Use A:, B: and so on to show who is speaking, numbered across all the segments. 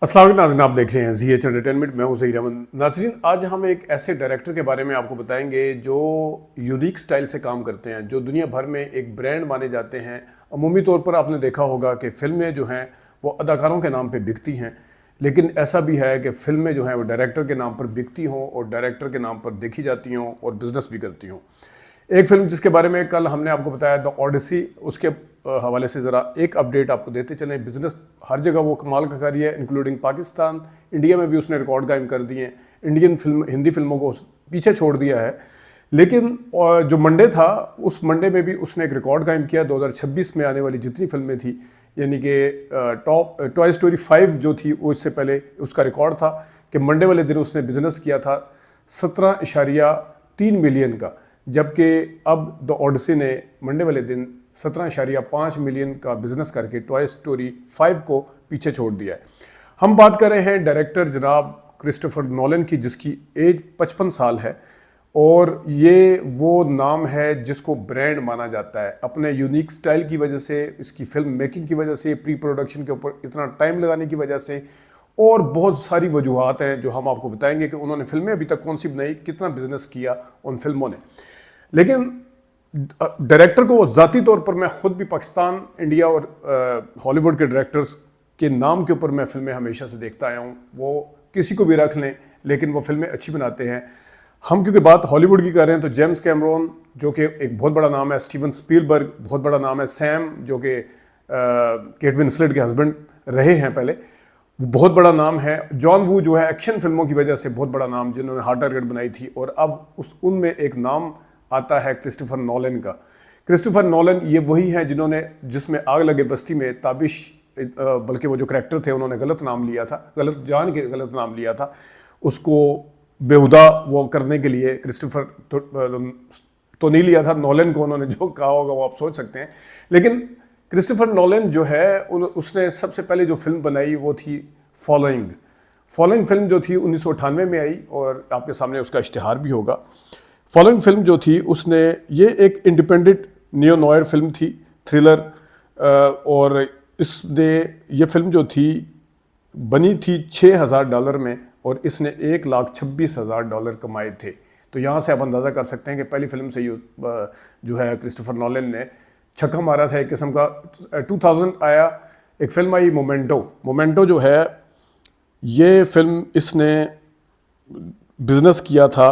A: अस्सलाम वालेकुम नाज़रीन, आप देख रहे हैं ZH एंटरटेनमेंट। मैं हूं ज़हीर अहमद। नाज़रीन, आज हम एक ऐसे डायरेक्टर के बारे में आपको बताएंगे जो यूनिक स्टाइल से काम करते हैं, जो दुनिया भर में एक ब्रांड माने जाते हैं। अमूमी तौर पर आपने देखा होगा कि फ़िल्में जो हैं वो अदाकारों के नाम पे बिकती हैं, लेकिन ऐसा भी है कि फ़िल्में जो हैं वो डायरेक्टर के नाम पर बिकती हों और डायरेक्टर के नाम पर देखी जाती हों और बिज़नेस भी करती हों। एक फ़िल्म जिसके बारे में कल हमने आपको बताया, द ओडिसी, उसके हवाले से ज़रा एक अपडेट आपको देते चलें। बिज़नेस हर जगह वो कमाल का कर रही है, इंक्लूडिंग पाकिस्तान। इंडिया में भी उसने रिकॉर्ड कायम कर दिए हैं। इंडियन फिल्म, हिंदी फिल्मों को पीछे छोड़ दिया है। लेकिन जो मंडे था, उस मंडे में भी उसने एक रिकॉर्ड कायम किया। 2026 में आने वाली जितनी फिल्में थी, यानी कि टॉय स्टोरी 5 जो थी, वो इससे पहले उसका रिकॉर्ड था कि मंडे वाले दिन उसने बिज़नेस किया था 17.3 मिलियन का, जबकि अब द ओडिसी ने मंडे वाले दिन 17.5 मिलियन का बिजनेस करके टॉय स्टोरी 5 को पीछे छोड़ दिया है। हम बात कर रहे हैं डायरेक्टर जनाब क्रिस्टोफर नोलन की, जिसकी एज 55 साल है और ये वो नाम है जिसको ब्रांड माना जाता है अपने यूनिक स्टाइल की वजह से, इसकी फिल्म मेकिंग की वजह से, प्री प्रोडक्शन के ऊपर इतना टाइम लगाने की वजह से, और बहुत सारी वजूहत हैं जो हम आपको बताएंगे कि उन्होंने फिल्में अभी तक कौन सी बनाई, कितना बिजनेस किया उन फिल्मों ने। लेकिन डायरेक्टर को वो ज़ाती तौर पर, मैं ख़ुद भी पाकिस्तान, इंडिया और हॉलीवुड के डायरेक्टर्स के नाम के ऊपर मैं फ़िल्में हमेशा से देखता आया हूँ। वो किसी को भी रख लें, लेकिन वो फिल्में अच्छी बनाते हैं। हम क्योंकि बात हॉलीवुड की कर रहे हैं तो जेम्स कैमरॉन, जो कि एक बहुत बड़ा नाम है, स्टीवन स्पीलबर्ग बहुत बड़ा नाम है, सैम जो कि केट विंसलेट के हस्बैंड रहे हैं पहले, वो बहुत बड़ा नाम है। जॉन वू जो है एक्शन फिल्मों की वजह से बहुत बड़ा नाम, जिन्होंने हार्ड टारगेट बनाई थी, और अब उनमें एक नाम आता है क्रिस्टोफर नोलन का। क्रिस्टोफर नोलन ये वही हैं जिन्होंने, जिसमें आग लगे बस्ती में ताबिश, बल्कि वो जो करैक्टर थे उन्होंने गलत नाम लिया था, गलत जान के गलत नाम लिया था, उसको बेहुदा वो करने के लिए क्रिस्टोफर तो नहीं लिया था, नोलन को उन्होंने जो कहा होगा वो आप सोच सकते हैं। लेकिन क्रिस्टोफर नोलन जो है उसने सबसे पहले जो फिल्म बनाई वो थी फॉलोइंग फिल्म जो थी 1998 में आई, और आपके सामने उसका इश्तिहार भी होगा। फॉलोइंग फिल्म जो थी उसने, ये एक इंडिपेंडेंट नियो नॉयर फिल्म थी, थ्रिलर, और इसने ये फिल्म जो थी बनी थी $6,000 में, और इसने $1,26,000 कमाए थे। तो यहाँ से आप अंदाज़ा कर सकते हैं कि पहली फिल्म से जो है क्रिस्टोफर नोलन ने छक्का मारा था एक किस्म का। 2000 आया, एक फिल्म आई मोमेंटो जो है, ये फिल्म इसने बिजनेस किया था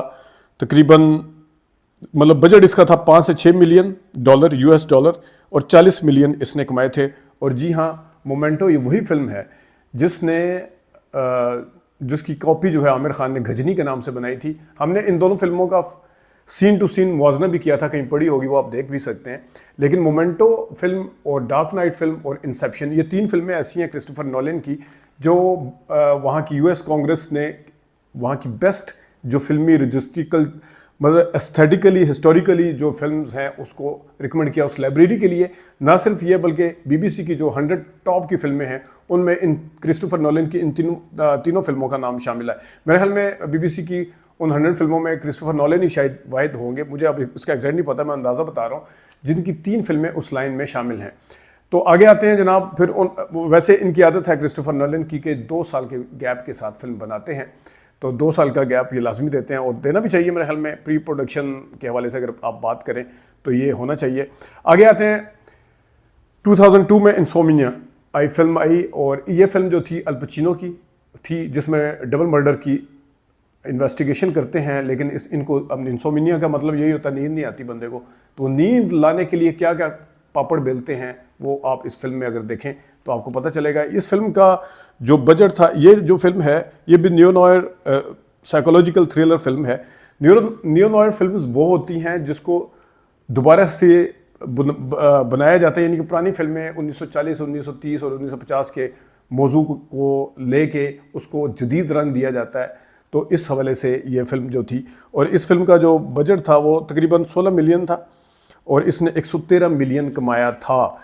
A: तकरीबन, मतलब बजट इसका था $5 से $6 मिलियन US डॉलर, और 40 मिलियन इसने कमाए थे। और जी हाँ, मोमेंटो ये वही फिल्म है जिसकी कॉपी जो है आमिर खान ने गजनी के नाम से बनाई थी। हमने इन दोनों फिल्मों का सीन टू सीन मुआवजना भी किया था, कहीं पड़ी होगी वो आप देख भी सकते हैं। लेकिन मोमेंटो फिल्म और डार्क नाइट फिल्म और इंसेप्शन, ये 3 फिल्में ऐसी हैं क्रिस्टोफर नोलन की, जो वहाँ की US कांग्रेस ने वहाँ की बेस्ट जो फिल्मी रजिस्ट्रिकल, मतलब एस्थेटिकली, हिस्टोरिकली जो फिल्म्स हैं उसको रिकमेंड किया उस लाइब्रेरी के लिए। ना सिर्फ ये, बल्कि BBC की जो 100 टॉप की फिल्में हैं उनमें इन क्रिस्टोफर नोलन की इन तीनों फिल्मों का नाम शामिल है। मेरे ख्याल में BBC की उन 100 फिल्मों में क्रिस्टोफर नोलन ही शायद वाहिद होंगे, मुझे अब इसका एग्जैक्ट नहीं पता, मैं अंदाज़ा बता रहा हूँ, जिनकी 3 फिल्में उस लाइन में शामिल हैं। तो आगे आते हैं जनाब। फिर वैसे इनकी आदत है क्रिस्टोफर नोलन की कि 2 साल के गैप के साथ फिल्म बनाते हैं, तो 2 साल का गैप ये लाजमी देते हैं, और देना भी चाहिए मेरे ख्याल में। प्री प्रोडक्शन के हवाले से अगर आप बात करें तो ये होना चाहिए। आगे आते हैं 2002 में इंसोमिनिया फिल्म आई, और ये फिल्म जो थी अल पचिनो की थी, जिसमें डबल मर्डर की इन्वेस्टिगेशन करते हैं। लेकिन इनको, अब इंसोमिनिया का मतलब यही होता है नींद नहीं आती बंदे को, तो नींद लाने के लिए क्या क्या पापड़ बेलते हैं वो आप इस फिल्म में अगर देखें तो आपको पता चलेगा। इस फिल्म का जो बजट था, ये जो फिल्म है ये भी neo noir psychological thriller film है। नियो नॉयर फिल्म्स वो होती हैं जिसको दोबारा से बनाया जाता है, यानी कि पुरानी फिल्में 1940, 1930 और 1950 के मौजू को लेके उसको जदीद रंग दिया जाता है। तो इस हवाले से ये फिल्म जो थी, और इस फिल्म का जो बजट था वो तकरीबन 16 मिलियन था, और इसने 113 मिलियन कमाया था।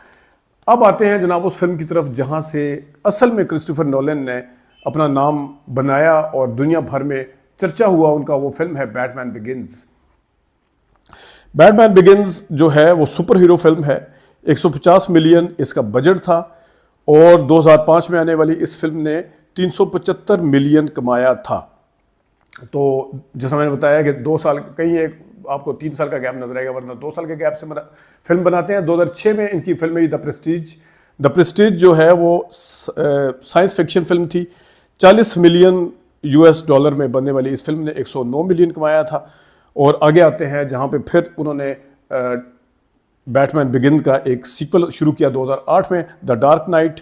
A: अब आते हैं जनाब उस फिल्म की तरफ जहां से असल में क्रिस्टोफर नोलन ने अपना नाम बनाया और दुनिया भर में चर्चा हुआ उनका। वो फिल्म है बैटमैन बिगिंस। बैटमैन बिगिंस जो है वो सुपर हीरो फिल्म है। 150 मिलियन इसका बजट था, और 2005 में आने वाली इस फिल्म ने 375 मिलियन कमाया था। तो जैसा मैंने बताया कि 2 साल, कहीं एक आपको 3 साल का गैप नजर आएगा, वरना 2 साल के गैप से फिल्म बनाते हैं। 2006 में इनकी फिल्म आई द प्रेस्टीज जो है वो साइंस फिक्शन फिल्म थी। 40 मिलियन यूएस डॉलर में बनने वाली इस फिल्म ने 109 मिलियन कमाया था। और आगे आते हैं जहाँ पे फिर उन्होंने बैटमैन बिगिन का एक सीक्वल शुरू किया 2008 में, द डार्क नाइट।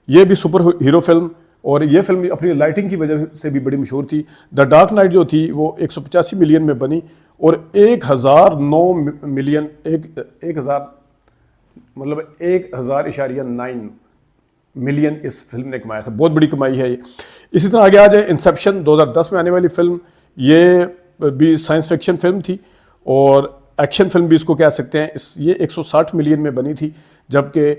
A: ये भी सुपर हीरो फिल्म, और ये फिल्म अपनी लाइटिंग की वजह से भी बड़ी मशहूर थी। द डार्क नाइट जो थी वो 185 मिलियन में बनी और 1009 मिलियन, 1000.9 मिलियन इस फिल्म ने कमाया था। बहुत बड़ी कमाई है ये। इसी तरह आगे आ जाए, इंसेप्शन 2010 में आने वाली फिल्म, ये भी साइंस फिक्शन फिल्म थी और एक्शन फिल्म भी इसको कह सकते हैं। ये 160 मिलियन में बनी थी, जबकि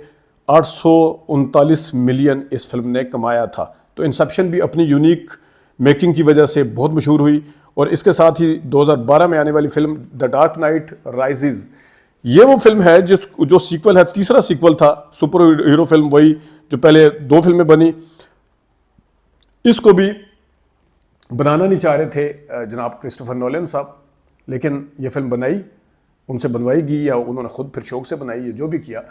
A: 839 मिलियन इस फिल्म ने कमाया था। तो इंसेप्शन भी अपनी यूनिक मेकिंग की वजह से बहुत मशहूर हुई। और इसके साथ ही 2012 में आने वाली film the dark night rises, ये वो फिल्म है जो सीक्वल है, तीसरा सीक्वल था सुपर हीरो फिल्म, वही जो पहले 2 फिल्में बनी। इसको भी बनाना नहीं चाह रहे थे जनाब क्रिस्टोफर नोलन साहब, लेकिन ये फिल्म बनाई, उनसे बनवाई गई या उन्होंने खुद फिर शौक से बनाई, जो भी किया।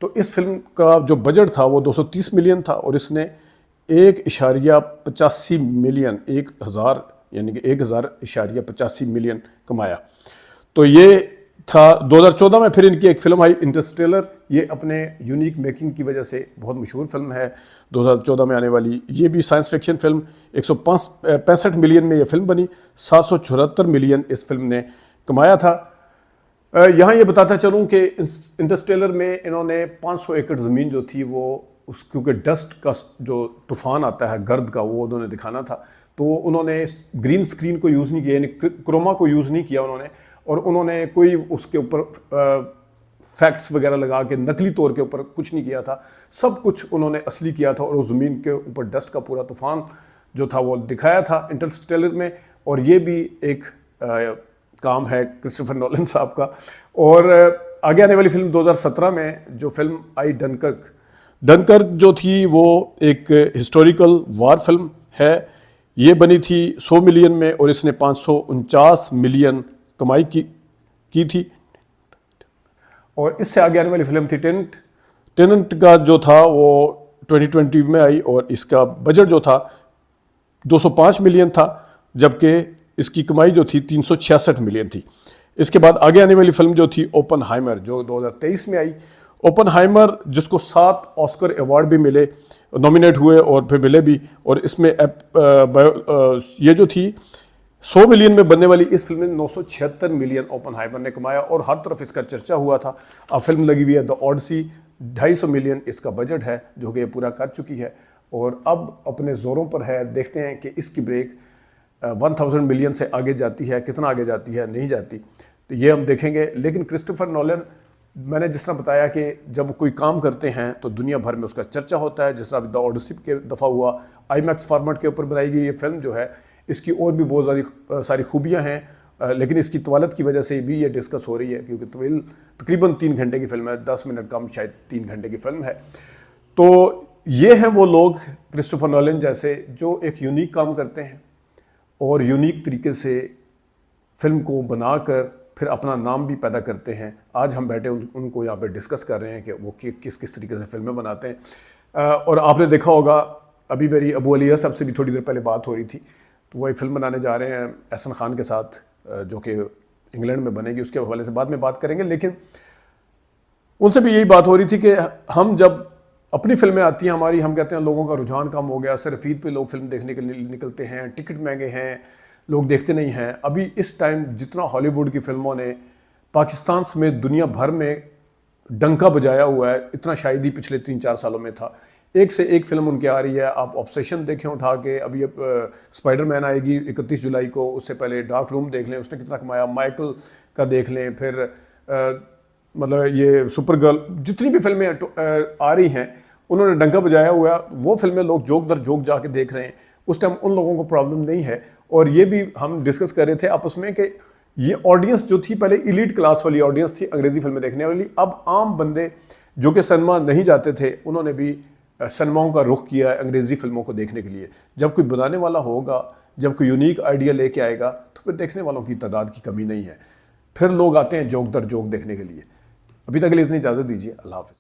A: तो इस फिल्म का जो बजट था वो 230 मिलियन था और इसने 1.85 मिलियन, 1000 यानी कि 1000.85 मिलियन कमाया। तो ये था 2014 में। फिर इनकी एक फिल्म आई इंटरस्टेलर, ये अपने यूनिक मेकिंग की वजह से बहुत मशहूर फिल्म है, 2014 में आने वाली। ये भी साइंस फिक्शन फिल्म, 165 मिलियन में ये फिल्म बनी, 774 मिलियन इस फिल्म ने कमाया था। यहाँ ये बताता चलूँ कि इंटरस्टेलर में इन्होंने 500 एकड़ ज़मीन जो थी वो क्योंकि डस्ट का जो तूफान आता है, गर्द का, वो उन्होंने दिखाना था। तो उन्होंने ग्रीन स्क्रीन को यूज़ नहीं किया, यानी क्रोमा को यूज़ नहीं किया उन्होंने, और उन्होंने कोई उसके ऊपर फैक्ट्स वगैरह लगा के नकली तौर के ऊपर कुछ नहीं किया था। सब कुछ उन्होंने असली किया था और उस ज़मीन के ऊपर डस्ट का पूरा तूफान जो था वो दिखाया था इंटरस्टेलर में। और ये भी एक काम है क्रिस्टोफर नोलन साहब का। और आगे आने वाली फिल्म 2017 में जो फिल्म आई डनकर्क जो थी वो एक हिस्टोरिकल वार फिल्म है। ये बनी थी 100 मिलियन में और इसने 549 मिलियन कमाई की थी। और इससे आगे आने वाली फिल्म थी टेनेंट का जो था वो 2020 में आई और इसका बजट जो था 205 मिलियन था, जबकि इसकी कमाई जो थी 366 मिलियन थी। इसके बाद आगे आने वाली फिल्म जो थी ओपनहाइमर, जो 2023 में आई। ओपनहाइमर जिसको 7 ऑस्कर अवार्ड भी मिले, नॉमिनेट हुए और फिर मिले भी। और इसमें ये जो थी 100 मिलियन में बनने वाली इस फिल्म ने 976 मिलियन ओपनहाइमर ने कमाया और हर तरफ इसका चर्चा हुआ था। अब फिल्म लगी हुई है द ऑडिसी, 250 मिलियन इसका बजट है जो कि ये पूरा कर चुकी है और अब अपने ज़ोरों पर है। देखते हैं कि इसकी ब्रेक 1000 मिलियन से आगे जाती है, कितना आगे जाती है, नहीं जाती, तो ये हम देखेंगे। लेकिन क्रिस्टोफर नोलन, मैंने जिस तरह बताया कि जब कोई काम करते हैं तो दुनिया भर में उसका चर्चा होता है। जिस तरह द ऑडिसी के दफ़ा हुआ, IMAX फॉर्मेट के ऊपर बनाई गई ये फिल्म जो है, इसकी और भी बहुत सारी खूबियाँ हैं, लेकिन इसकी तवालत की वजह से भी ये डिस्कस हो रही है क्योंकि तकरीबन 3 घंटे की फिल्म है, 10 मिनट कम, शायद 3 घंटे की फिल्म है। तो ये हैं वो लोग क्रिस्टोफर नोलन जैसे जो एक यूनिक काम करते हैं और यूनिक तरीके से फिल्म को बनाकर फिर अपना नाम भी पैदा करते हैं। आज हम बैठे उनको यहाँ पे डिस्कस कर रहे हैं कि वो किस किस तरीके से फिल्में बनाते हैं। और आपने देखा होगा, अभी मेरी अबू अलिया साहब से भी थोड़ी देर पहले बात हो रही थी, तो वो एक फ़िल्म बनाने जा रहे हैं एहसन खान के साथ, जो कि इंग्लैंड में बनेगी, उसके हवाले से बाद में बात करेंगे। लेकिन उनसे भी यही बात हो रही थी कि हम जब अपनी फिल्में आती हैं हमारी, हम कहते हैं लोगों का रुझान कम हो गया, सिर्फ ईद पे लोग फिल्म देखने के लिए निकलते हैं, टिकट महंगे हैं, लोग देखते नहीं हैं। अभी इस टाइम जितना हॉलीवुड की फिल्मों ने पाकिस्तान समेत दुनिया भर में डंका बजाया हुआ है, इतना शायद ही पिछले 3-4 सालों में था। एक से एक फिल्म उनकी आ रही है। आप ऑब्सेशन देखें उठा के, अभी स्पाइडरमैन आएगी 31 जुलाई को, उससे पहले डार्क रूम देख लें, उसने कितना कमाया, माइकल का देख लें, फिर मतलब ये सुपर गर्ल, जितनी भी फिल्में आ रही हैं उन्होंने डंका बजाया हुआ है। वो फिल्में लोग जोक दर जोक जाके देख रहे हैं। उस टाइम उन लोगों को प्रॉब्लम नहीं है। और ये भी हम डिस्कस कर रहे थे आपस में कि ये ऑडियंस जो थी पहले इलीट क्लास वाली ऑडियंस थी अंग्रेज़ी फिल्में देखने वाली, अब आम बंदे जो कि सिनेमा नहीं जाते थे उन्होंने भी सिनेमाओं का रुख किया है अंग्रेज़ी फिल्मों को देखने के लिए। जब कोई बनाने वाला होगा, जब कोई यूनिक आइडिया लेके आएगा, तो फिर देखने वालों की तादाद की कमी नहीं है। फिर लोग आते हैं जोक दर जोक देखने के लिए। अभी तक के लिए इतनी इजाज़त दीजिए। अल्लाह हाफ़िज़।